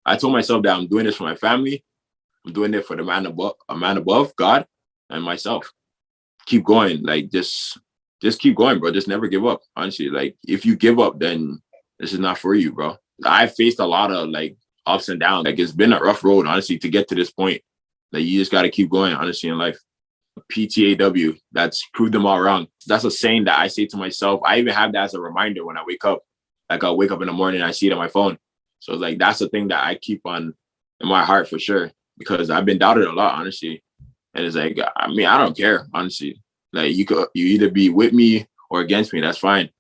I told myself that I'm doing this for my family. I'm doing it for the man above, God, and myself. Keep going. Like, just keep going, bro. Just never give up. Honestly, like, if you give up, then this is not for you, bro. I faced a lot of like ups and downs. Like, it's been a rough road, honestly, to get to this point. Like, you just got to keep going, honestly, in life. PTAW, that's proved them all wrong. That's a saying that I say to myself. I even have that as a reminder when I wake up. Like, I'll wake up in the morning and I see it on my phone. So like, that's the thing that I keep on in my heart for sure, because I've been doubted a lot, honestly. And it's like, I mean, I don't care, honestly. Like, you either be with me or against me. That's fine.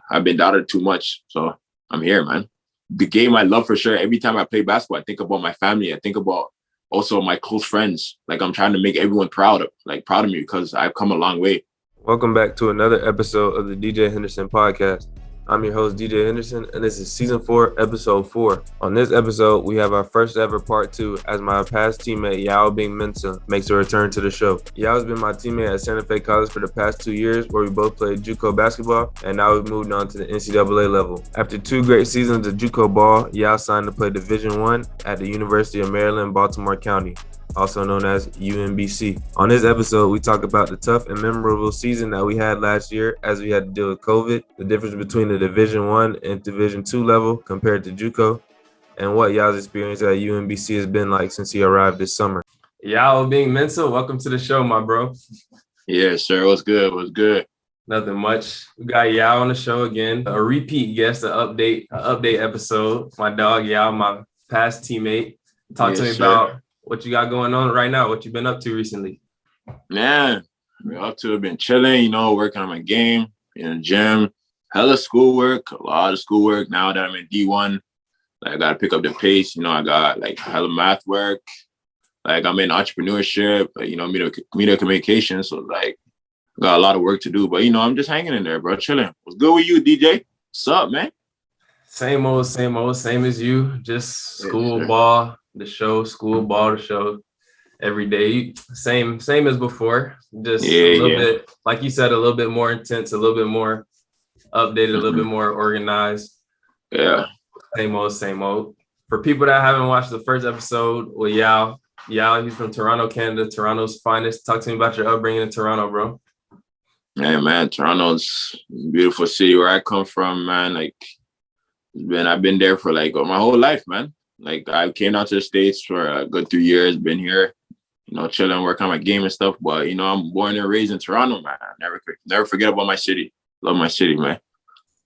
I've been doubted too much. So I'm here, man. The game I love for sure. Every time I play basketball, I think about my family. I think about also my close friends. Like, I'm trying to make everyone proud of me, because I've come a long way. Welcome back to another episode of the DJ Henderson podcast. I'm your host, DJ Henderson, and this is Season 4, Episode 4. On this episode, we have our first ever Part 2 as my past teammate, Yaw Obeng Mensah, makes a return to the show. Yaw has been my teammate at Santa Fe College for the past 2 years, where we both played Juco basketball, and now we've moved on to the NCAA level. After 2 great seasons of Juco ball, Yaw signed to play Division I at the University of Maryland, Baltimore County, also known as UMBC. On this episode, we talk about the tough and memorable season that we had last year as we had to deal with COVID, the difference between the Division I and Division II level compared to JUCO, and what Yaw's experience at UMBC has been like since he arrived this summer. Yaw Obeng Mensah, welcome to the show, my bro. Yeah, sir. What's good? What's good? Nothing much. We got Yaw on the show again, a repeat guest, an update episode. My dog Yaw, my past teammate. Talk to me about what you got going on right now, what you've been up to recently. Man, been chilling, working on my game, in the gym, hella schoolwork, a lot of schoolwork. Now that I'm in D1, like, I got to pick up the pace. I got like hella math work. Like, I'm in entrepreneurship, media communication. So like, I got a lot of work to do, but I'm just hanging in there, bro, chilling. What's good with you, DJ? What's up, man? Same old, same as you. Just school, ball, the show, school, ball, the show, every day. Same as before. Just a little bit, like you said, a little bit more intense, a little bit more updated, a little bit more organized. Yeah. Same old. For people that haven't watched the first episode with Yaw, he's from Toronto, Canada, Toronto's finest. Talk to me about your upbringing in Toronto, bro. Hey, man, Toronto's a beautiful city where I come from, man. Like, I've been there for like my whole life, man. Like, I came down to the States for a good 3 years, been here, chilling, working on my game and stuff. But, I'm born and raised in Toronto, man. Never forget about my city. Love my city, man.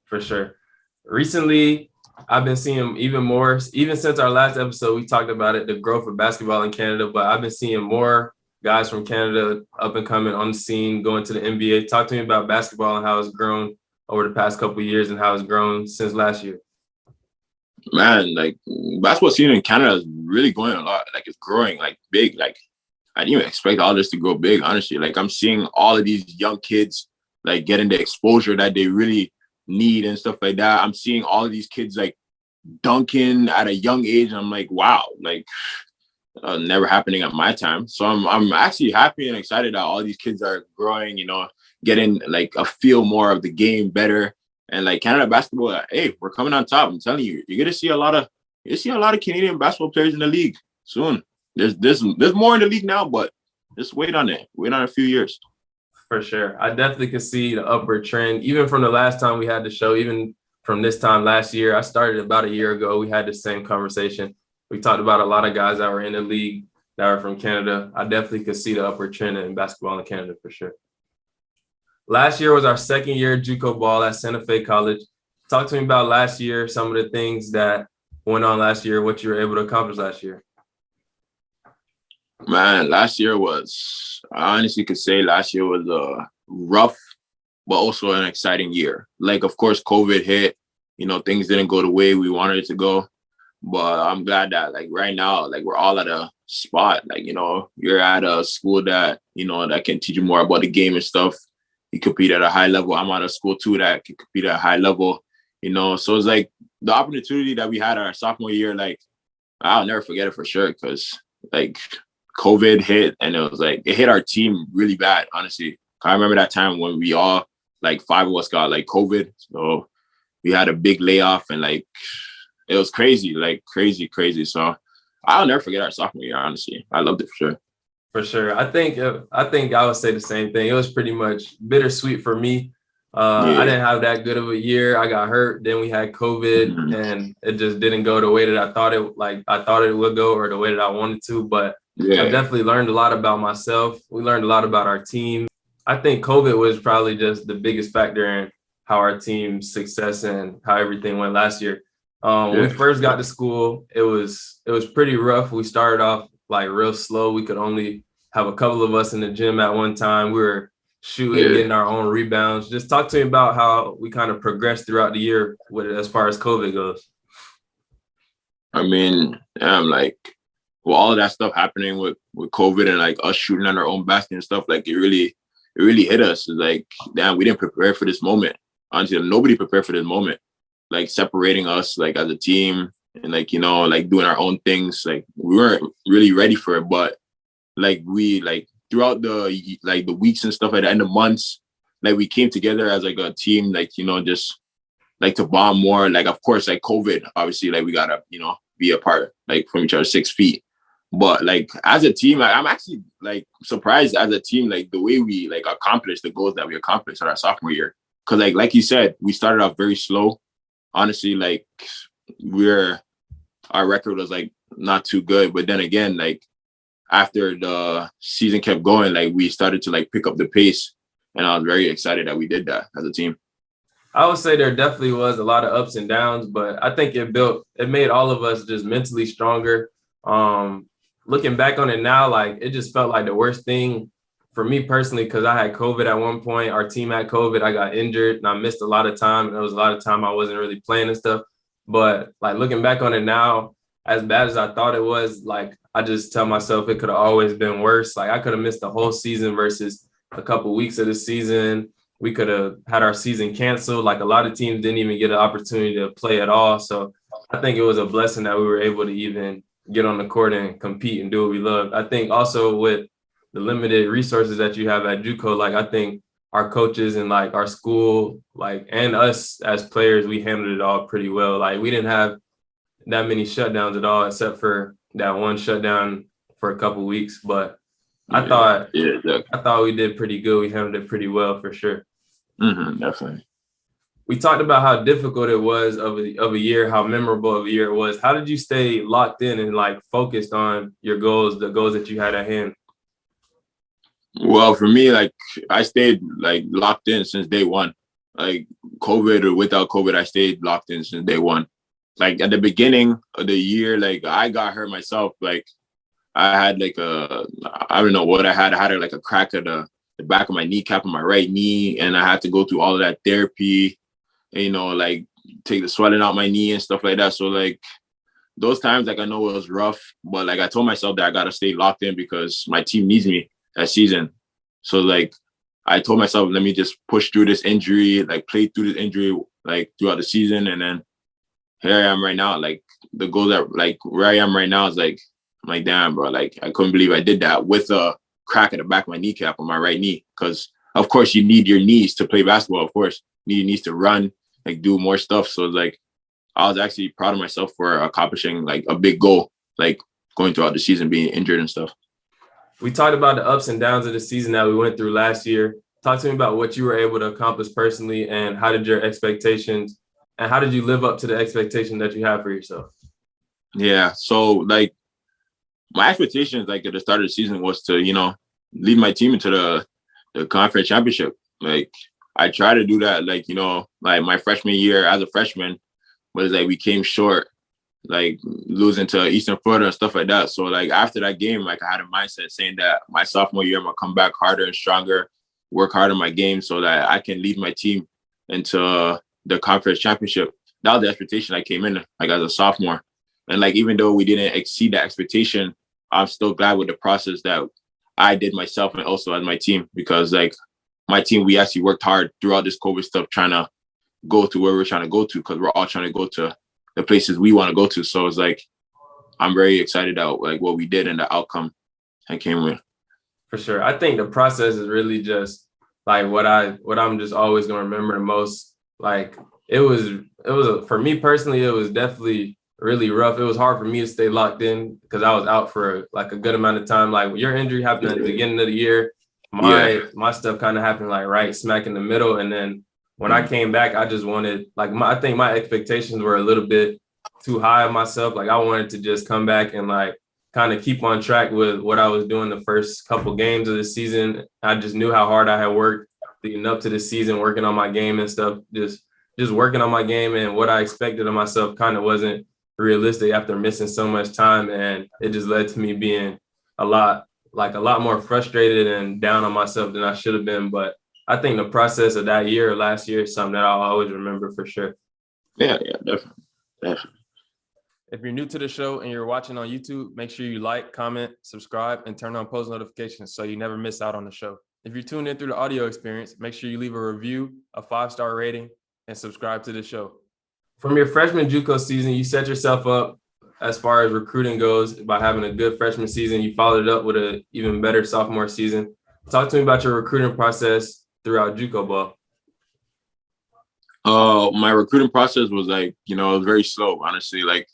For sure. Recently, I've been seeing even more, even since our last episode, we talked about it, the growth of basketball in Canada, but I've been seeing more guys from Canada up and coming on the scene, going to the NBA. Talk to me about basketball and how it's grown over the past couple of years and how it's grown since last year. Man, like, basketball scene in Canada is really going a lot. Like, it's growing like big. Like, I didn't even expect all this to grow big, honestly. Like, I'm seeing all of these young kids like getting the exposure that they really need and stuff like that. I'm seeing all of these kids like dunking at a young age. I'm like, wow, like, never happening at my time. So I'm actually happy and excited that all these kids are growing, getting like a feel more of the game better. And like, Canada basketball, hey, we're coming on top. I'm telling you, you're gonna see a lot of Canadian basketball players in the league soon. There's more in the league now, but just wait on it. Wait on a few years. For sure. I definitely can see the upward trend, even from the last time we had the show, even from this time last year. I started about a year ago. We had the same conversation. We talked about a lot of guys that were in the league that are from Canada. I definitely could see the upward trend in basketball in Canada for sure. Last year was our second year JUCO ball at Santa Fe College. Talk to me about last year, some of the things that went on last year, what you were able to accomplish last year. Man, I honestly could say last year was a rough, but also an exciting year. Like, of course, COVID hit, things didn't go the way we wanted it to go. But I'm glad that like right now, like, we're all at a spot, like, you're at a school that, that can teach you more about the game and stuff. You compete at a high level. I'm at a school too that can compete at a high level, So it's like the opportunity that we had our sophomore year, like, I'll never forget it for sure. Cause like COVID hit and it was like, it hit our team really bad, honestly. I remember that time when we all, like 5 of us got like COVID. So we had a big layoff and like, it was crazy, like crazy. So I'll never forget our sophomore year. Honestly, I loved it for sure. For sure. I think I would say the same thing. It was pretty much bittersweet for me. I Yeah. didn't have that good of a year. I got hurt. Then we had COVID, Mhm. and it just didn't go the way that I thought it would go, or the way that I wanted to. But I Yeah. definitely learned a lot about myself. We learned a lot about our team. I think COVID was probably just the biggest factor in how our team's success and how everything went last year. When we Yeah. first got to school, it was pretty rough. We started off like real slow. We could only have a couple of us in the gym at one time. We were shooting, Yeah. getting our own rebounds. Just talk to me about how we kind of progressed throughout the year with as far as COVID goes. I mean, like, with all of that stuff happening with COVID and like us shooting on our own basket and stuff, like it really hit us. It's like, damn, we didn't prepare for this moment. Honestly, nobody prepared for this moment. Like separating us like as a team and like, like doing our own things. Like we weren't really ready for it. But like we like throughout the weeks and stuff like that and the months, like we came together as like a team, like, just like to bond more. Like of course, like COVID, obviously, like we gotta, be apart like from each other 6 feet. But like as a team, like, I'm actually like surprised as a team, like the way we like accomplished the goals that we accomplished in our sophomore year. Cause like you said, we started off very slow. Honestly, like our record was like not too good. But then again, like after the season kept going, like we started to like pick up the pace. And I was very excited that we did that as a team. I would say there definitely was a lot of ups and downs, but I think it made all of us just mentally stronger. Um, Looking back on it now, like it just felt like the worst thing for me personally, because I had COVID at one point. Our team had COVID. I got injured and I missed a lot of time. And there was a lot of time I wasn't really playing and stuff. But like looking back on it now, as bad as I thought it was, like I just tell myself it could have always been worse. Like I could have missed the whole season versus a couple weeks of the season. We could have had our season canceled. Like a lot of teams didn't even get an opportunity to play at all. So I think it was a blessing that we were able to even get on the court and compete and do what we love. I think also with the limited resources that you have at JUCO, like I think our coaches and like our school, like and us as players, we handled it all pretty well. Like we didn't have that many shutdowns at all, except for that one shutdown for a couple weeks. But I Yeah, thought yeah, exactly. I thought we did pretty good. We handled it pretty well for sure. Definitely. We talked about how difficult it was of a year, how memorable of a year it was. How did you stay locked in and like focused on your goals, the goals that you had at hand? Well, for me, like I stayed like locked in since day one. Like COVID or without COVID, I stayed locked in since day one. Like at the beginning of the year, like I got hurt myself. Like I had like I don't know what I had. I had like a crack at the back of my kneecap on my right knee, and I had to go through all of that therapy. And, like take the swelling out my knee and stuff like that. So like those times, like I know it was rough, but like I told myself that I gotta stay locked in because my team needs me that season. So like I told myself, let me just push through this injury, like play through this injury, like throughout the season, and then here I am right now. Like the goal that like where I am right now is like I'm like damn, bro. Like I couldn't believe I did that with a crack at the back of my kneecap on my right knee. Because of course you need your knees to play basketball. Of course, you need your knees to run, like do more stuff. So like I was actually proud of myself for accomplishing like a big goal, like going throughout the season being injured and stuff. We talked about the ups and downs of the season that we went through last year. Talk to me about what you were able to accomplish personally and how did you live up to the expectation that you have for yourself? Yeah. So like my expectations like at the start of the season was to, lead my team into the conference championship. Like I tried to do that, like, like my freshman year as a freshman, but it's like we came short, like losing to Eastern Florida and stuff like that. So like after that game, like I had a mindset saying that my sophomore year, I'm gonna come back harder and stronger, work hard on my game so that I can lead my team into the conference championship. That was the expectation I came in like as a sophomore. And like even though we didn't exceed that expectation, I'm still glad with the process that I did myself and also as my team, because like my team, we actually worked hard throughout this COVID stuff trying to go to where we're trying to go to, because we're all trying to go to the places we want to go to. So it's like I'm very excited about like what we did and the outcome I came with. For sure. I think the process is really just like what I'm just always gonna remember the most. Like For me personally, it was definitely really rough. It was hard for me to stay locked in because I was out for like a good amount of time. Like when your injury happened at the beginning of the year, my stuff kind of happened like right smack in the middle. And then when I came back, I just wanted like I think my expectations were a little bit too high of myself. Like I wanted to just come back and like kind of keep on track with what I was doing the first couple games of the season. I just knew how hard I had worked leading up to the season, working on my game and stuff, just working on my game, and what I expected of myself kind of wasn't realistic after missing so much time. And it just led to me being a lot more frustrated and down on myself than I should have been. But I think the process of that year or last year is something that I'll always remember for sure. Yeah, definitely. If you're new to the show and you're watching on YouTube, make sure you like, comment, subscribe, and turn on post notifications so you never miss out on the show. If you're tuned in through the audio experience, make sure you leave a review, a 5-star rating, and subscribe to the show. From your freshman JUCO season, you set yourself up as far as recruiting goes by having a good freshman season. You followed it up with an even better sophomore season. Talk to me about your recruiting process throughout JUCO ball. My recruiting process was like, it was very slow, honestly. Like,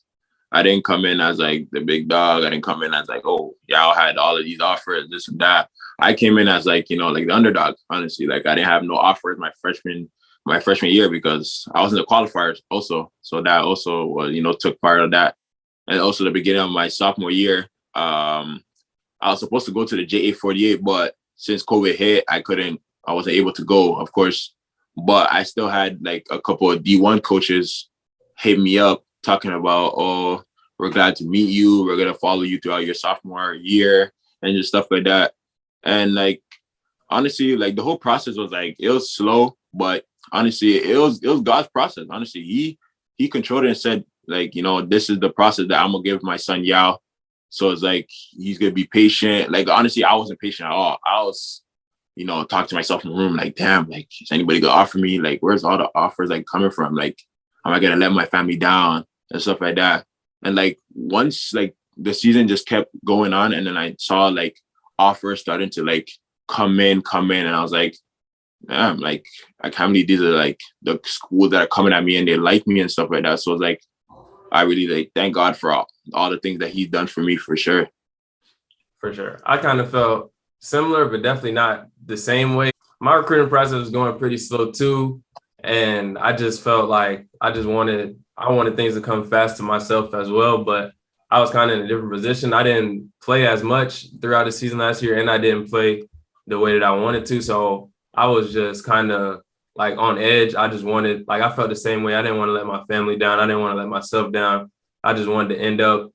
I didn't come in as like the big dog. I didn't come in as like, oh, y'all had all of these offers, this and that. I came in as like, like the underdog, honestly. Like I didn't have no offers my freshman year because I was in the qualifiers also. So that also was, took part of that. And also the beginning of my sophomore year, I was supposed to go to the JA48, but since COVID hit, I wasn't able to go, of course. But I still had like a couple of D1 coaches hit me up talking about, oh, we're glad to meet you. We're going to follow you throughout your sophomore year and just stuff like that. And like, honestly, like the whole process was like, it was slow, but honestly, it was God's process. Honestly, he controlled it and said, like, this is the process that I'm going to give my son Yaw. So it's like, he's going to be patient. Like, honestly, I wasn't patient at all. I was, talking to myself in the room, like, damn, like, is anybody going to offer me? Like, where's all the offers like coming from? Like, am I going to let my family down and stuff like that? And like, once like the season just kept going on, and then I saw like offers starting to like come in. And I was like, damn, like, I can't believe these are like the schools that are coming at me and they like me and stuff like that. So it's like, I really like thank God for all the things that he's done for me, for sure. For sure. I kind of felt similar, but definitely not the same way. My recruiting process was going pretty slow too. And I just felt like I wanted things to come fast to myself as well. But I was kind of in a different position. I didn't play as much throughout the season last year, and I didn't play the way that I wanted to. So I was just kind of like on edge. I felt the same way. I didn't want to let my family down. I didn't want to let myself down. I just wanted to end up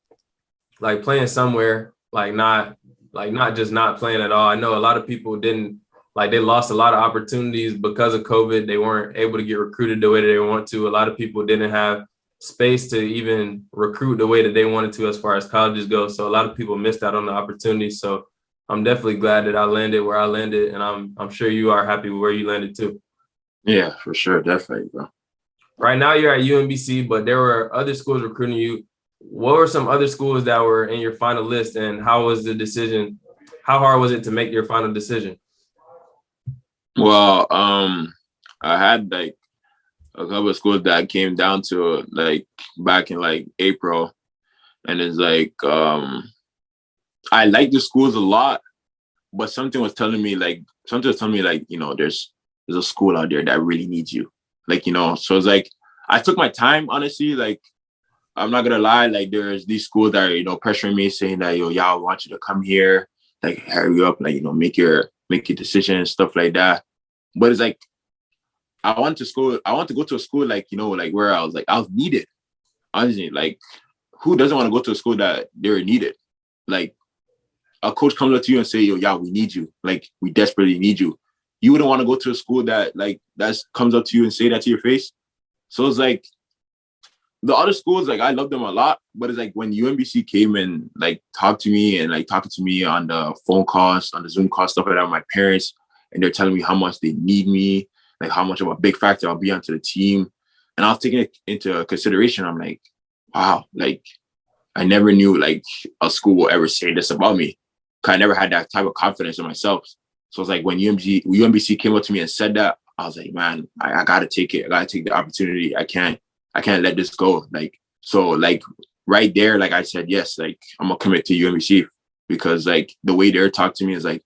like playing somewhere, not just not playing at all. I know a lot of people didn't, like, they lost a lot of opportunities because of COVID. They weren't able to get recruited the way that they want to. A lot of people didn't have space to even recruit the way that they wanted to as far as colleges go. So a lot of people missed out on the opportunity. So I'm definitely glad that I landed where I landed, and I'm sure you are happy with where you landed too. Yeah, for sure. Definitely, bro. Right now you're at UMBC, but there were other schools recruiting you. What were some other schools that were in your final list, and how was the decision? How hard was it to make your final decision? Well, I had like a couple of schools that came down to like back in like April, and it's like I like the schools a lot, but something was telling me like there's a school out there that really needs you, like, so it's like I took my time, honestly. Like, I'm not gonna lie, like there's these schools that are, pressuring me, saying that, yo, y'all want you to come here, like hurry up, like, make your decision and stuff like that. But it's like I want to go to a school like, like where I was needed. Honestly, like, who doesn't want to go to a school that they're needed? Like, a coach comes up to you and say, yo, yeah, we need you. Like, we desperately need you. You wouldn't want to go to a school that comes up to you and say that to your face. So it's like, the other schools, like, I love them a lot, but it's like when UMBC came and like talked to me and like talking to me on the phone calls, on the Zoom calls, stuff like that with my parents, and they're telling me how much they need me, like how much of a big factor I'll be onto the team. And I was taking it into consideration. I'm like, wow, like I never knew like a school will ever say this about me. Cause I never had that type of confidence in myself. So it's like when UMBC came up to me and said that, I was like, man, I gotta take it. I gotta take the opportunity. I can't let this go. Like, so like right there, like I said, yes, like I'm gonna commit to UMBC because like the way they're talking to me is like,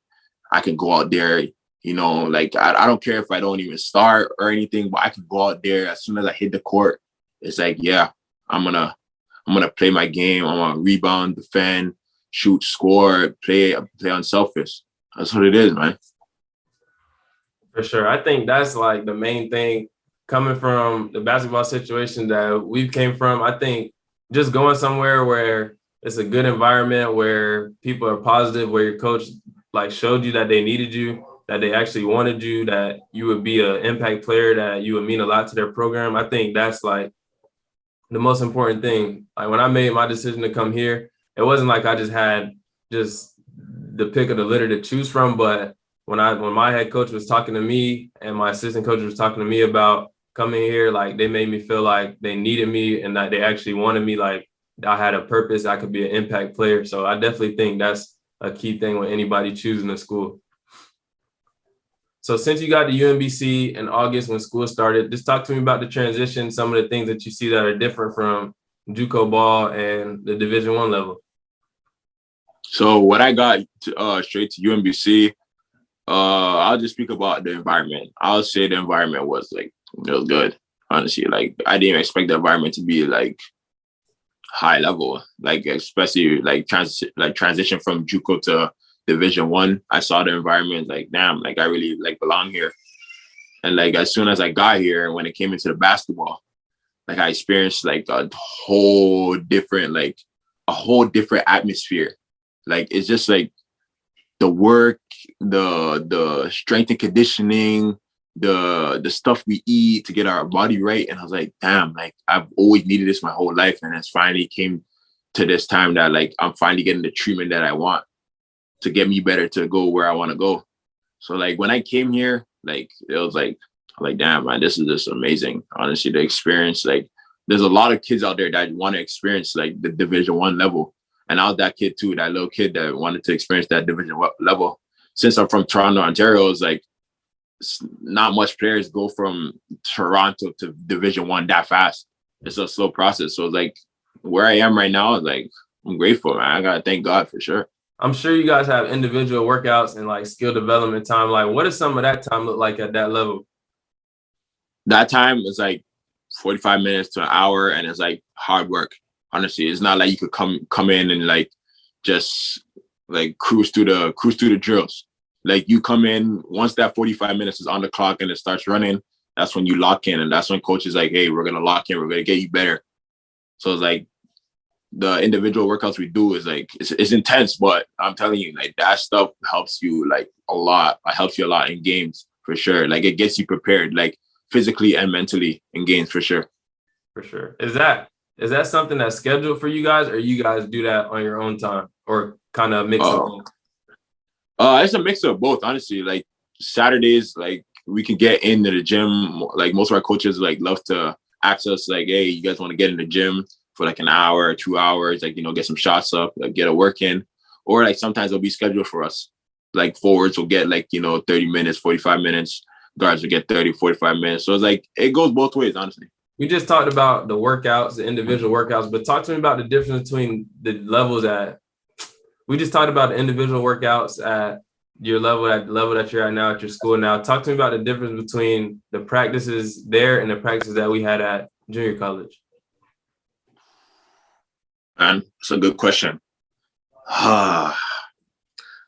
I can go out there, you know, like I don't care if I don't even start or anything, but I can go out there as soon as I hit the court. It's like, yeah, I'm gonna play my game. I'm gonna rebound, defend, shoot, score, play unselfish. That's what it is, man. For sure. I think that's like the main thing coming from the basketball situation that we came from. I think just going somewhere where it's a good environment, where people are positive, where your coach like showed you that they needed you, that they actually wanted you, that you would be an impact player, that you would mean a lot to their program. I think that's like the most important thing. Like when I made my decision to come here, it wasn't like I just had just the pick of the litter to choose from, but when my head coach was talking to me and my assistant coach was talking to me about coming here, like they made me feel like they needed me and that they actually wanted me, like I had a purpose, I could be an impact player. So I definitely think that's a key thing when anybody choosing a school. So since you got to UMBC in August when school started, just talk to me about the transition, some of the things that you see that are different from JUCO ball and the Division I level. So when I got straight to UMBC, I'll just speak about the environment. I'll say the environment was like, it was good, honestly. Like I didn't expect the environment to be like high level, like especially like transition from JUCO to Division I saw the environment like, damn, like I really like belong here. And like as soon as I got here, when it came into the basketball, like I experienced like a whole different atmosphere. Like it's just like the work, the strength and conditioning, the stuff we eat to get our body right. And I was like, damn, like I've always needed this my whole life. And it's finally came to this time that like I'm finally getting the treatment that I want to get me better to go where I want to go. So like when I came here, like it was like damn, man, this is just amazing. Honestly, the experience, like there's a lot of kids out there that want to experience like the Division I level. And I was that kid too, that little kid that wanted to experience that Division level. Since I'm from Toronto, Ontario, it's like not much players go from Toronto to Division I that fast. It's a slow process. So like where I am right now, like I'm grateful, man. I gotta thank God for sure. I'm sure you guys have individual workouts and like skill development time. Like what does some of that time look like at that level? That time is like 45 minutes to an hour, and it's like hard work. Honestly, it's not like you could come in and like just like cruise through the drills. Like you come in, once that 45 minutes is on the clock and it starts running, that's when you lock in, and that's when coach is like, hey, we're gonna lock in, we're gonna get you better. So it's like the individual workouts we do is like it's intense, but I'm telling you, like that stuff helps you like a lot. It helps you a lot in games for sure. Like it gets you prepared, like physically and mentally in games for sure. For sure. Is that something that's scheduled for you guys, or you guys do that on your own time, or kind of mix of both? It's a mix of both, honestly. Like Saturdays, like we can get into the gym. Like most of our coaches like love to ask us like, hey, you guys want to get in the gym for like an hour or 2 hours, like, you know, get some shots up, like get a work in. Or like sometimes it'll be scheduled for us. Like forwards will get like, you know, 30 minutes, 45 minutes. Guards will get 30, 45 minutes. So it's like, it goes both ways, honestly. We just talked about the workouts, the individual workouts, but talk to me about the difference between the levels we just talked about the individual workouts at your level, at the level that you're at now at your school now. Talk to me about the difference between the practices there and the practices that we had at junior college. Man, it's a good question. All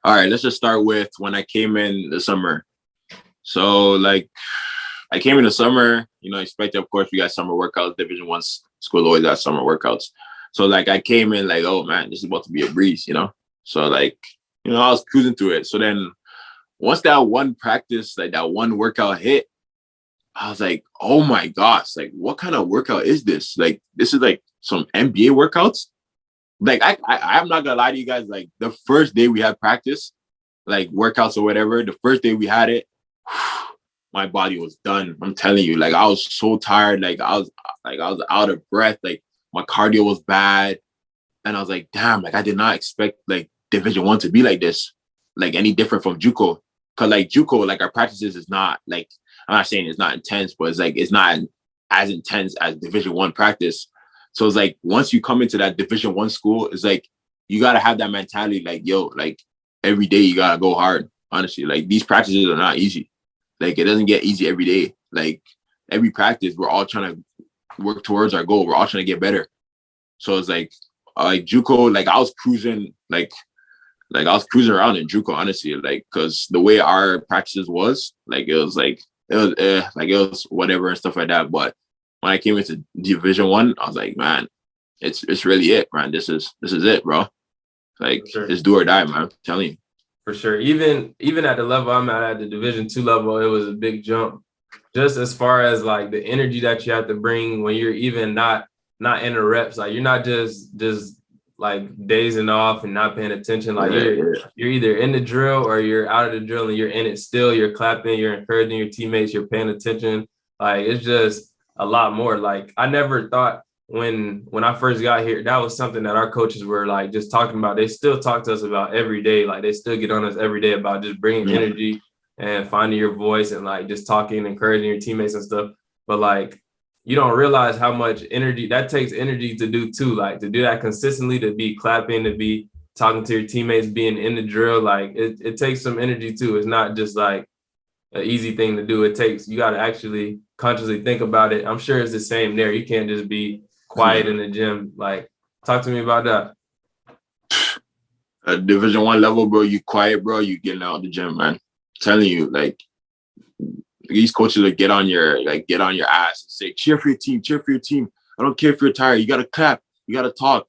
right, let's just start with when I came in the summer. So like I came in the summer, you know, expected, of course, we got summer workouts. Division I school always got summer workouts. So like I came in like, oh man, this is about to be a breeze, you know? So like, you know, I was cruising through it. So then once that one practice, like that one workout hit, I was like, oh my gosh, like what kind of workout is this? Like, this is like some NBA workouts. Like I'm not gonna lie to you guys, like the first day we had practice, like workouts or whatever, the first day we had it, my body was done. I'm telling you, like I was so tired, like I was out of breath, like my cardio was bad. And I was like, damn, like I did not expect like Division I to be like this, like any different from JUCO. Cause like JUCO, like our practices is not like, I'm not saying it's not intense, but it's not as intense as Division I practice. So it's like once you come into that Division I school, it's like you gotta have that mentality, like, yo, like every day you gotta go hard. Honestly, like these practices are not easy. Like it doesn't get easy every day. Like every practice, we're all trying to work towards our goal. We're all trying to get better. So it's like JUCO, like I was cruising, like I was cruising around in JUCO, honestly, like because the way our practices was, like it was whatever and stuff like that. But when I came into Division I was like, man, it's really it, man. This is it, bro. Like it's do or die, man. I'm telling you. For sure. Even at the level I'm at the Division II level, it was a big jump. Just as far as like the energy that you have to bring when you're even not in the reps, like you're not just like dazing off and not paying attention. Like you're either in the drill or you're out of the drill and you're in it still. You're clapping, you're encouraging your teammates, you're paying attention. Like it's just a lot more. Like I never thought when I first got here, that was something that our coaches were like just talking about. They still talk to us about every day. Like they still get on us every day about just bringing energy and finding your voice and like just talking, encouraging your teammates and stuff. But like, you don't realize how much energy that takes energy to do too. Like to do that consistently, to be clapping, to be talking to your teammates, being in the drill. Like it takes some energy too. It's not just like an easy thing to do. You got to actually consciously think about it. I'm sure it's the same there. You can't just be quiet in the gym. Like, talk to me about that. At Division I level, bro, you quiet, bro, you getting out of the gym, man. I'm telling you, like these coaches will get on your ass and say, cheer for your team. I don't care if you're tired. You gotta clap, you gotta talk.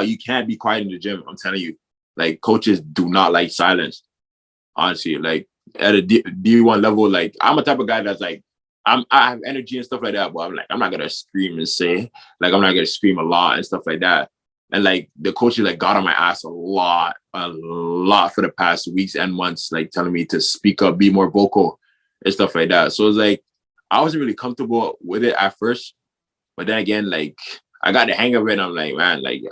You can't be quiet in the gym. I'm telling you. Like coaches do not like silence. Honestly, like at a D1 level, like I'm a type of guy that's like I have energy and stuff like that, but I'm not gonna scream and say, like I'm not gonna scream a lot and stuff like that. And like the coaches like got on my ass a lot for the past weeks and months, like telling me to speak up, be more vocal and stuff like that. So it's like I wasn't really comfortable with it at first, but then again, like I got the hang of it. And I'm like, man, like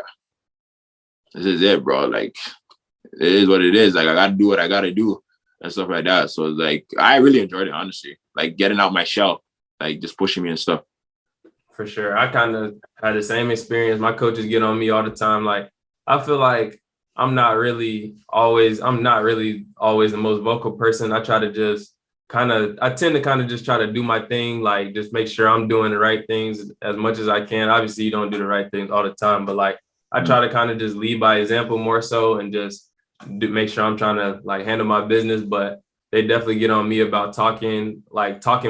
this is it, bro. Like it is what it is. Like I gotta do what I gotta do and stuff like that. So it's like I really enjoyed it, honestly. Like getting out my shell, like just pushing me and stuff. For sure. I kind of had the same experience. My coaches get on me all the time. Like, I feel like I'm not really always the most vocal person. I tend to kind of just try to do my thing, like just make sure I'm doing the right things as much as I can. Obviously, you don't do the right things all the time, but like I try to kind of just lead by example more so and just make sure I'm trying to like handle my business. But they definitely get on me about talking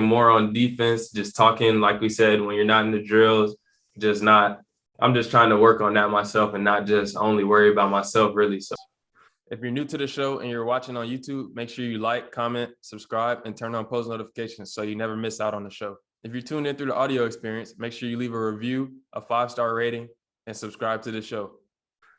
more on defense, just talking, like we said, when you're not in the drills, I'm just trying to work on that myself and not just only worry about myself, really. So if you're new to the show and you're watching on YouTube, make sure you like, comment, subscribe, and turn on post notifications so you never miss out on the show. If you're tuned in through the audio experience, make sure you leave a review, a 5-star rating, and subscribe to the show.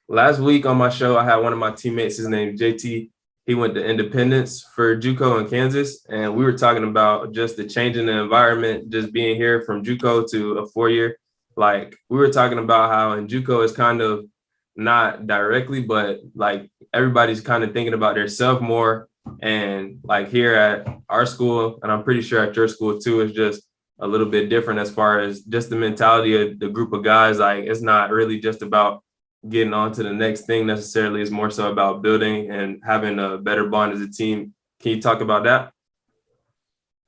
Last week on my show, I had one of my teammates, his name is JT. He went to Independence for JUCO in Kansas, and we were talking about just the change in the environment, just being here from JUCO to a 4-year. Like we were talking about how in JUCO is kind of not directly, but like everybody's kind of thinking about themselves more. And like here at our school, and I'm pretty sure at your school too, it's just a little bit different as far as just the mentality of the group of guys. Like it's not really just about getting on to the next thing necessarily. It's more so about building and having a better bond as a team. Can you talk about that?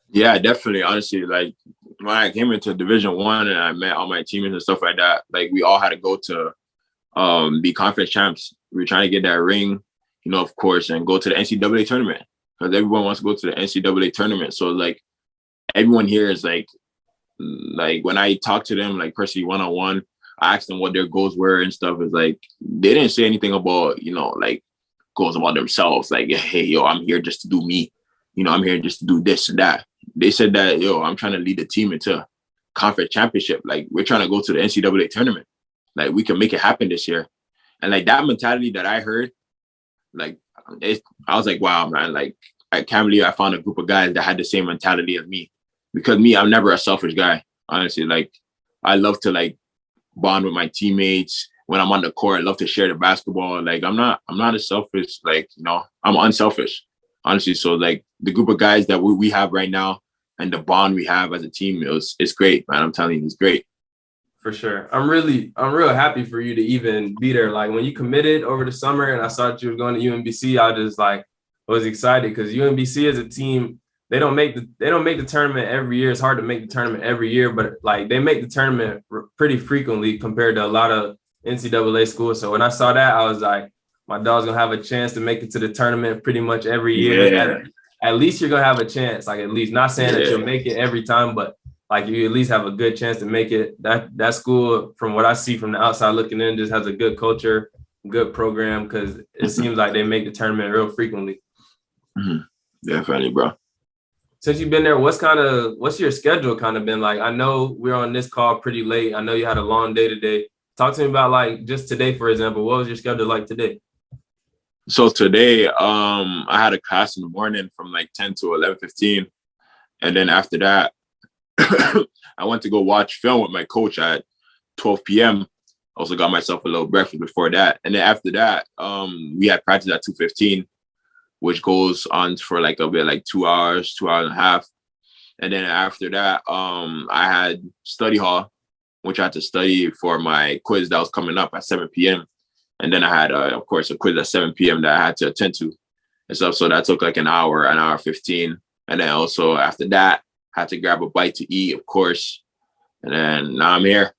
Yeah, definitely. Honestly, like when I came into Division I and I met all my teammates and stuff like that, like we all had to go to be conference champs. We were trying to get that ring, of course, and go to the NCAA tournament because everyone wants to go to the NCAA tournament. So like everyone here is like when I talk to them, like personally one-on-one, I asked them what their goals were and stuff. Is like they didn't say anything about, like goals about themselves. Like, hey, yo, I'm here just to do me. I'm here just to do this and that. They said that, yo, I'm trying to lead the team into conference championship. Like we're trying to go to the NCAA tournament. Like we can make it happen this year. And like that mentality that I heard, like I was like, wow, man, like I can't believe I found a group of guys that had the same mentality as me. Because me, I'm never a selfish guy. Honestly, like I love to like bond with my teammates. When I'm on the court, I love to share the basketball. Like I'm not a selfish, like, I'm unselfish, honestly. So like the group of guys that we have right now, and the bond we have as a team, it's great, man. I'm telling you, it's great. For sure. I'm real happy for you to even be there. Like when you committed over the summer and I saw that you were going to UMBC, I just like was excited because UMBC as a team, they don't make the tournament every year. It's hard to make the tournament every year, but like they make the tournament pretty frequently compared to a lot of NCAA schools. So when I saw that, I was like, my dog's gonna have a chance to make it to the tournament pretty much every year. Yeah. At least you're gonna have a chance. Like at least, not saying that you'll make it every time, but like you at least have a good chance to make it. That school, from what I see from the outside looking in, just has a good culture, good program, because it seems like they make the tournament real frequently. Mm-hmm. Definitely, bro. Since you've been there, what's your schedule kind of been like? I know we're on this call pretty late. I know you had a long day today. Talk to me about like just today, for example. What was your schedule like today? So today, I had a class in the morning from like 10 to 11:15. And then after that, I went to go watch film with my coach at 12 p.m. Also got myself a little breakfast before that. And then after that, we had practice at 2:15, which goes on for like a bit, like 2 hours, 2 hours and a half. And then after that, I had study hall, which I had to study for my quiz that was coming up at 7 p.m. And then I had, of course, a quiz at 7 p.m. that I had to attend to and stuff. So that took like an hour 15. And then also after that, had to grab a bite to eat, of course. And then now I'm here.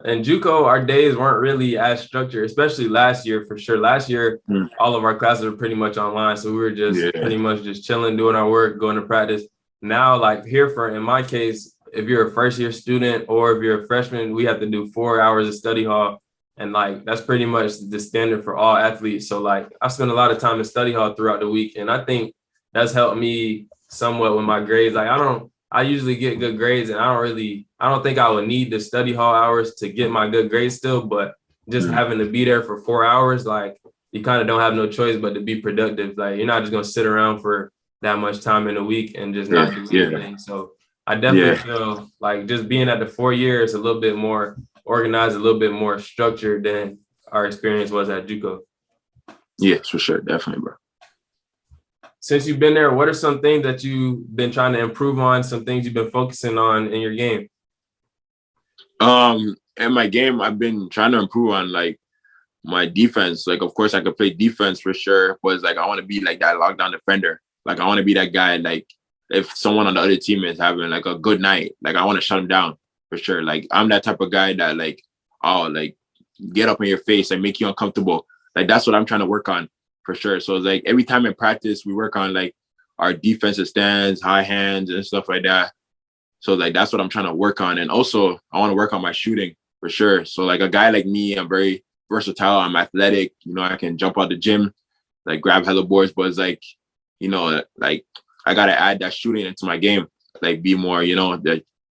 In JUCO, our days weren't really as structured, especially last year for sure. Last year, all of our classes were pretty much online. So we were just pretty much just chilling, doing our work, going to practice. Now, like here in my case, if you're a first year student or if you're a freshman, we have to do 4 hours of study hall. And like, that's pretty much the standard for all athletes. So like, I spend a lot of time in study hall throughout the week. And I think that's helped me somewhat with my grades. Like I usually get good grades and I don't think I would need the study hall hours to get my good grades still, but just having to be there for 4 hours, like you kind of don't have no choice but to be productive. Like you're not just going to sit around for that much time in a week and just not do anything. So I definitely feel like just being at the 4 years, a little bit more organized, a little bit more structured than our experience was at JUCO. Yes, for sure. Definitely, bro. Since you've been there, what are some things that you've been trying to improve on, some things you've been focusing on in your game? In my game, I've been trying to improve on like my defense. Like, of course, I could play defense for sure, but it's like I want to be like that lockdown defender. Like, I want to be that guy. Like, if someone on the other team is having like a good night, like I want to shut him down for sure. Like, I'm that type of guy that like, like get up in your face and make you uncomfortable. Like, that's what I'm trying to work on. For sure. So it's like every time in practice, we work on like our defensive stands, high hands and stuff like that. So like that's what I'm trying to work on. And also I want to work on my shooting for sure. So like a guy like me, I'm very versatile. I'm athletic. You know, I can jump out the gym, like grab hella boards, but it's like, you know, like I got to add that shooting into my game, like be more, you know,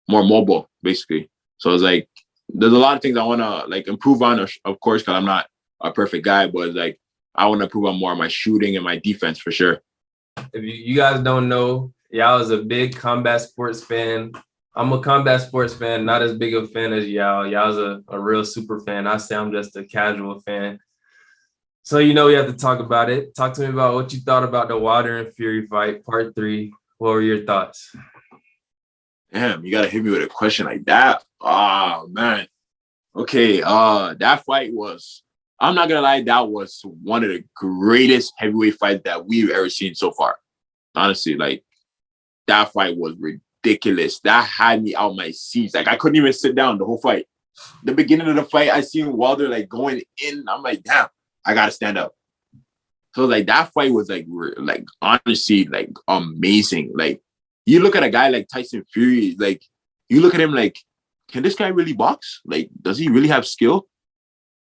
more mobile basically. So it's like, there's a lot of things I want to like improve on, of course, because I'm not a perfect guy, but it's like, I want to improve on more of my shooting and my defense for sure. If you guys don't know, Yaw is a big combat sports fan. I'm a combat sports fan, not as big of a fan as Yaw. Yaw's a real super fan. I say I'm just a casual fan. So, you know, we have to talk about it. Talk to me about what you thought about the Wilder and Fury fight, part 3. What were your thoughts? Damn, you got to hit me with a question like that. Oh, man. Okay, that fight was... I'm not going to lie, that was one of the greatest heavyweight fights that we've ever seen so far. Honestly, like, that fight was ridiculous. That had me out my seats. Like, I couldn't even sit down the whole fight. The beginning of the fight, I seen Wilder, like, going in. I'm like, damn, I got to stand up. So, like, that fight was, like, honestly, like, amazing. Like, you look at a guy like Tyson Fury, like, you look at him like, can this guy really box? Like, does he really have skill?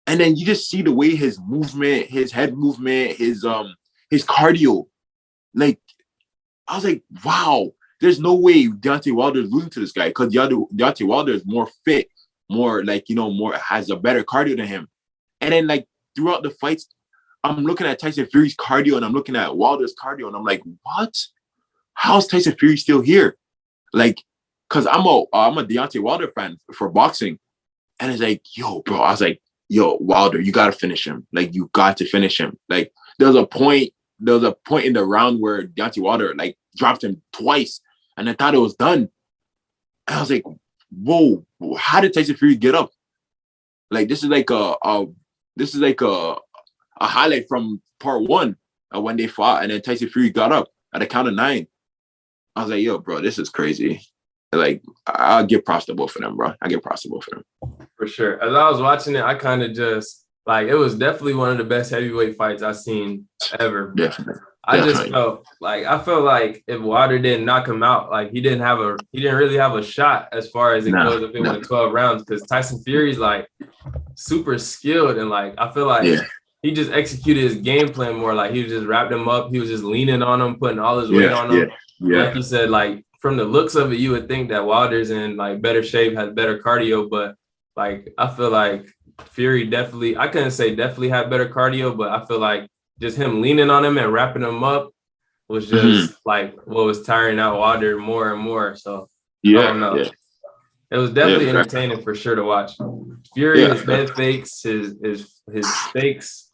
And then you just see the way his movement, his head movement, his cardio. Like, I was like, wow, there's no way Deontay Wilder is losing to this guy because Deontay Wilder is more fit, more like, you know, more has a better cardio than him. And then like throughout the fights, I'm looking at Tyson Fury's cardio and I'm looking at Wilder's cardio and I'm like, what? How's Tyson Fury still here? Like, because I'm a Deontay Wilder fan for boxing. And it's like, yo, bro, I was like, yo, Wilder, you got to finish him. Like, you got to finish him. Like, there was a point in the round where Deontay Wilder, like, dropped him twice. and I thought it was done. And I was like, whoa, how did Tyson Fury get up? Like, this is like a highlight from part one when they fought, and then Tyson Fury got up at the count of 9. I was like, yo, bro, this is crazy. Like, I'll give props to both of them, bro. I give props to both of them. For sure. As I was watching it, I kind of just, like, it was definitely one of the best heavyweight fights I've seen ever. Definitely. I just felt like if Wilder didn't knock him out, like he didn't really have a shot as far as it goes if it went 12 rounds, because Tyson Fury's like super skilled, and like I feel like he just executed his game plan more. Like he was just wrapped him up, he was just leaning on him, putting all his weight on him. Like you said, like from the looks of it, you would think that Wilder's in like better shape, has better cardio, but like I feel like Fury definitely, I couldn't say definitely had better cardio, but I feel like just him leaning on him and wrapping him up was just like what was tiring out Wilder more and more. So I don't know. It was definitely entertaining for sure to watch. Fury, his head fakes, his fakes.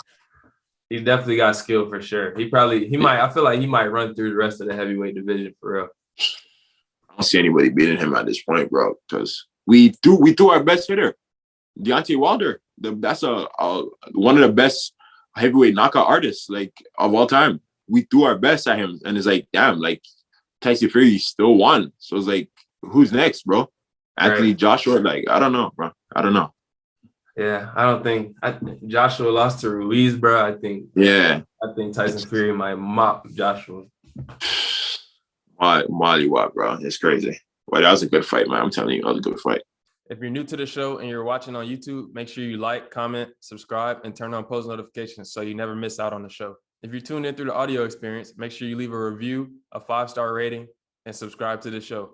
He definitely got skill for sure. I feel like he might run through the rest of the heavyweight division for real. I don't see anybody beating him at this point, bro, because we threw our best hitter, Deontay Wilder. That's one of the best heavyweight knockout artists like of all time. We threw our best at him, and it's like, damn, like Tyson Fury still won. So it's like, who's next, bro? Anthony Joshua? Like, I don't know, bro. I don't know. Yeah, I think Joshua lost to Ruiz, bro. I think Tyson Fury might mop Joshua. Molly, what, bro? It's crazy. Well, that was a good fight, man. I'm telling you, that was a good fight. If you're new to the show and you're watching on YouTube, make sure you like, comment, subscribe, and turn on post notifications so you never miss out on the show. If you're tuned in through the audio experience, make sure you leave a review, a 5-star rating, and subscribe to the show.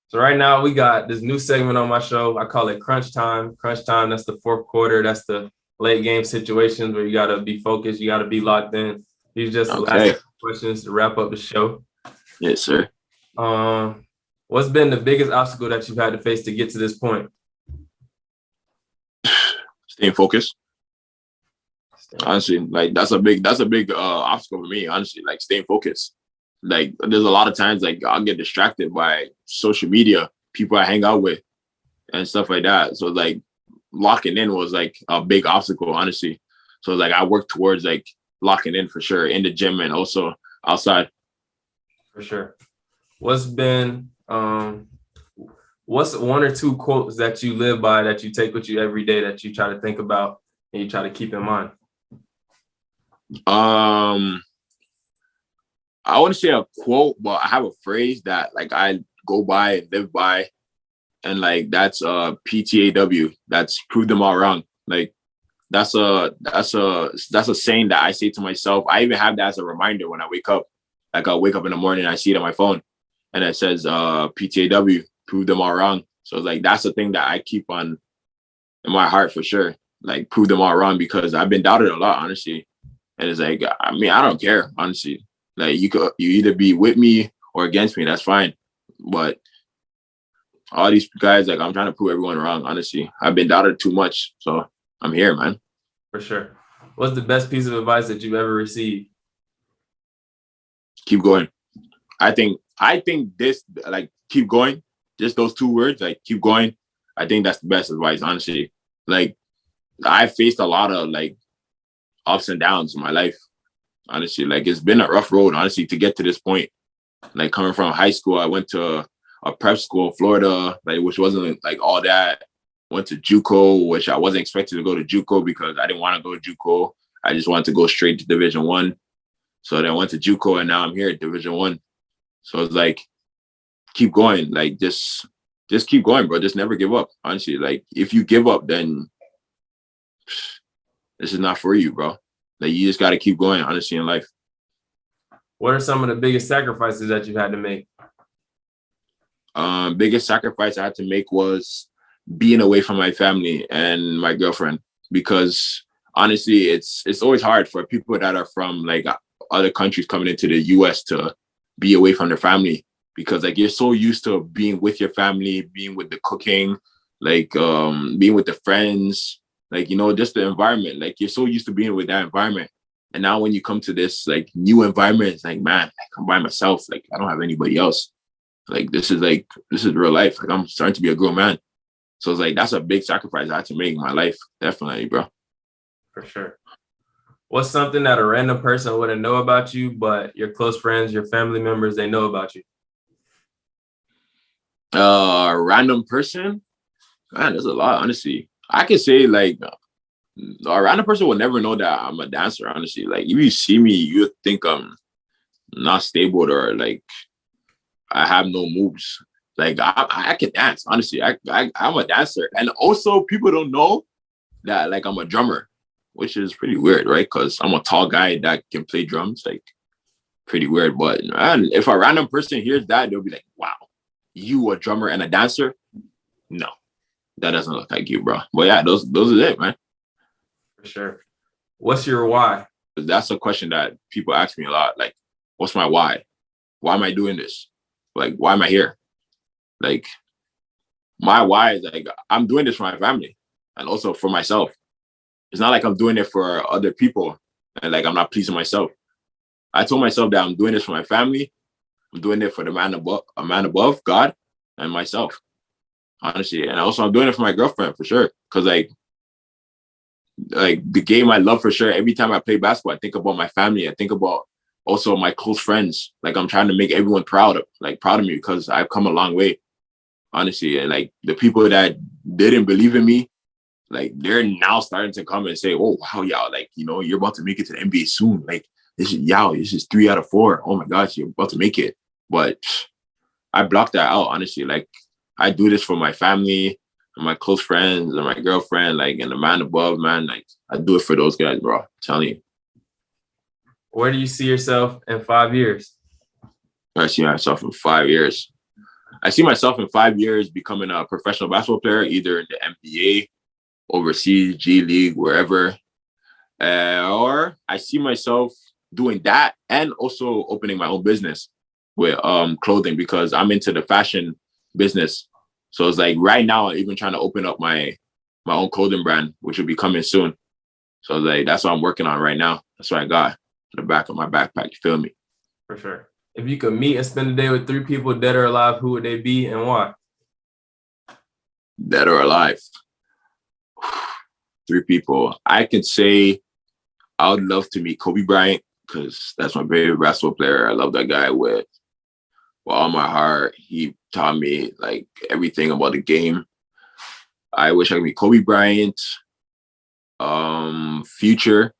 So right now we got this new segment on my show. I call it Crunch Time. Crunch Time, that's the fourth quarter. That's the late game situations where you got to be focused. You got to be locked in. These are just the last questions to wrap up the show. Yes, sir. What's been the biggest obstacle that you've had to face to get to this point? Staying focused. Honestly, like that's a big obstacle for me. Honestly, like staying focused. Like there's a lot of times like I'll get distracted by social media, people I hang out with, and stuff like that. So like locking in was like a big obstacle, honestly. So like I work towards like locking in for sure in the gym and also outside. For sure. What's one or two quotes that you live by that you take with you every day that you try to think about and you try to keep in mind? I wouldn't say a quote, but I have a phrase that like I go by and live by, and like that's PTAW. That's prove them all wrong. Like that's a saying that I say to myself. I even have that as a reminder when I wake up. Like I'll wake up in the morning and I see it on my phone, and it says PTAW, prove them all wrong. So like that's the thing that I keep on in my heart for sure. Like prove them all wrong, because I've been doubted a lot, honestly. And it's like, I mean, I don't care, honestly. Like you either be with me or against me, that's fine. But all these guys, like I'm trying to prove everyone wrong, honestly. I've been doubted too much. So I'm here, man. For sure. What's the best piece of advice that you've ever received? Keep going. I think this, like, keep going. Just those two words, like keep going. I think that's the best advice, honestly. Like I faced a lot of like ups and downs in my life. Honestly, like it's been a rough road, honestly, to get to this point. Like coming from high school, I went to a prep school in Florida, like which wasn't like all that. Went to Juco, which I wasn't expected to go to Juco because I didn't want to go to Juco. I just wanted to go straight to Division I. So then I went to Juco, and now I'm here at Division I. So it's like, keep going. Like just keep going, bro. Just never give up. Honestly, like if you give up, then this is not for you, bro. Like you just got to keep going, honestly, in life. What are some of the biggest sacrifices that you've had to make? Biggest sacrifice I had to make was being away from my family and my girlfriend, because honestly, it's always hard for people that are from like other countries coming into the US to be away from their family, because like you're so used to being with your family, being with the cooking, like being with the friends, like, you know, just the environment. Like you're so used to being with that environment. And now when you come to this like new environment, it's like, man, I'm by myself. Like I don't have anybody else. Like this is real life. Like I'm starting to be a grown man. So it's like that's a big sacrifice I had to make in my life. Definitely, bro. For sure. What's something that a random person wouldn't know about you, but your close friends, your family members, they know about you? A random person? Man, there's a lot, honestly. I could say like a random person will never know that I'm a dancer, honestly. Like if you see me, you think I'm not stable or like I have no moves. Like I can dance, honestly. I'm a dancer. And also people don't know that like I'm a drummer, which is pretty weird, right? Because I'm a tall guy that can play drums, like pretty weird. But man, if a random person hears that, they'll be like, wow, you a drummer and a dancer? No, that doesn't look like you, bro. But yeah, those are it, man. For sure. What's your why? That's a question that people ask me a lot. Like, what's my why? Why am I doing this? Like, why am I here? Like, my why is like, I'm doing this for my family and also for myself. It's not like I'm doing it for other people and like I'm not pleasing myself. I told myself that I'm doing this for my family. I'm doing it for the man above, God, and myself, honestly. And also I'm doing it for my girlfriend for sure. Cause like the game I love for sure. Every time I play basketball, I think about my family. I think about also my close friends. Like I'm trying to make everyone proud of me because I've come a long way, honestly. And like the people that didn't believe in me, like they're now starting to come and say, "Oh wow, Yaw, like you're about to make it to the NBA soon. Like this is Yaw, this is 3 out of 4. Oh my gosh, you're about to make it." But I blocked that out, honestly. Like I do this for my family and my close friends and my girlfriend, like and the man above, man. Like I do it for those guys, bro. I'm telling you. Where do you see yourself in 5 years? I see myself in 5 years. I see myself in 5 years becoming a professional basketball player, either in the NBA, overseas, G League, wherever. Or I see myself doing that and also opening my own business with clothing because I'm into the fashion business. So it's like right now, I'm even trying to open up my own clothing brand, which will be coming soon. So like that's what I'm working on right now. That's what I got in the back of my backpack. You feel me? For sure. If you could meet and spend a day with 3 people, dead or alive, who would they be and why? Dead or alive. 3 people. I could say I would love to meet Kobe Bryant because that's my favorite basketball player. I love that guy with all my heart. He taught me like everything about the game. I wish I could meet Kobe Bryant. Future,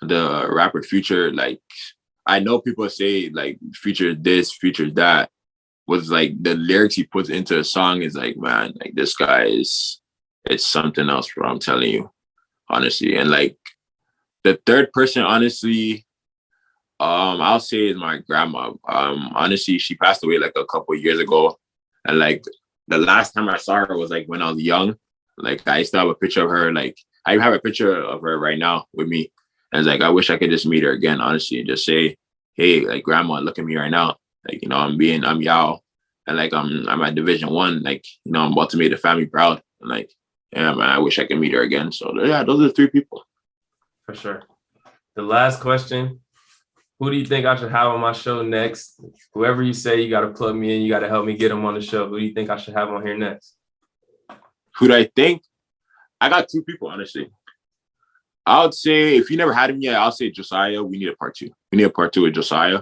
the rapper Future. Like I know people say like Future this, Future that. Was like the lyrics he puts into a song is like, man, like this guy it's something else, bro. I'm telling you, honestly. And like the third person, honestly, I'll say is my grandma. Honestly, she passed away like a couple of years ago. And like the last time I saw her was like when I was young. Like I still have a picture of her. Like I have a picture of her right now with me. And it's like I wish I could just meet her again, honestly, and just say, hey, like grandma, look at me right now. Like, I'm Yaw. And like I'm at Division 1. Like, I'm about to make the family proud. And like, yeah, man, I wish I could meet her again. So yeah, those are the 3 people. For sure. The last question. Who do you think I should have on my show next? Whoever you say, you got to plug me in. You got to help me get them on the show. Who do you think I should have on here next? Who do I think? I got 2 people, honestly. I would say, if you never had him yet, I'll say Josiah. We need a part 2. We need a part 2 with Josiah.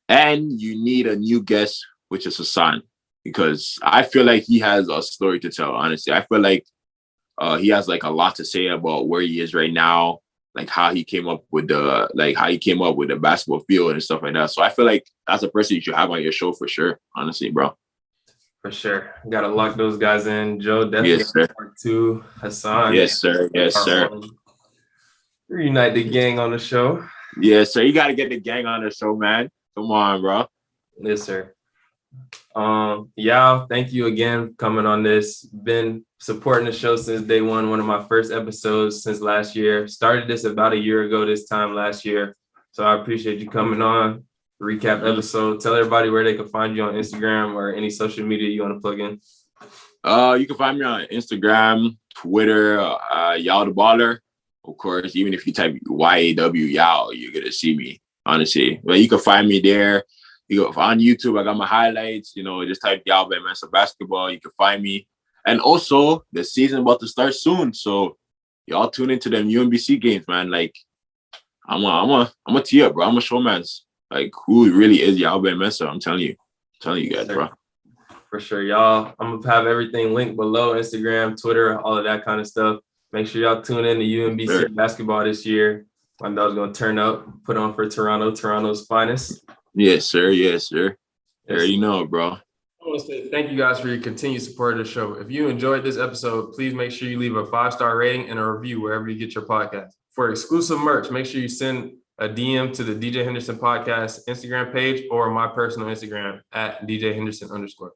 And you need a new guest, which is Hassan. Because I feel like he has a story to tell, honestly. I feel like he has like a lot to say about where he is right now, like how he came up with the basketball field and stuff like that. So I feel like that's a person you should have on your show for sure, honestly, bro. For sure. Got to lock those guys in. Joe, definitely yes, sir. part 2. Hassan. Yes, sir. Yes, sir. Reunite the gang on the show. Yes, sir. You got to get the gang on the show, man. Come on, bro. Yes, sir. Yaw, thank you again for coming on this. Been supporting the show since day one of my first episodes since last year. Started this about a year ago this time last year. So I appreciate you coming on. Recap episode. Tell everybody where they can find you on Instagram or any social media you want to plug in. You can find me on Instagram, Twitter, Yaw the Baller. Of course, even if you type YAW Yaw, you're gonna see me, honestly. But you can find me there. You go on YouTube. I got my highlights. Just type Yaw Obeng Mensah basketball. You can find me. And also, the season about to start soon, so y'all tune into them UMBC games, man. Like, I'm a tee up, bro. I'm a showman's. Like, who really is Yaw Obeng Mensah? I'm telling you guys, bro. For sure, y'all. I'm gonna have everything linked below: Instagram, Twitter, all of that kind of stuff. Make sure y'all tune in to UMBC basketball this year. My dog's gonna turn up, put on for Toronto's finest. Yes, sir. Yes, sir. There you know, bro. I want to say thank you guys for your continued support of the show. If you enjoyed this episode, please make sure you leave a 5-star rating and a review wherever you get your podcast. For exclusive merch, make sure you send a DM to the DJ Henderson Podcast Instagram page or my personal Instagram at DJ Henderson _.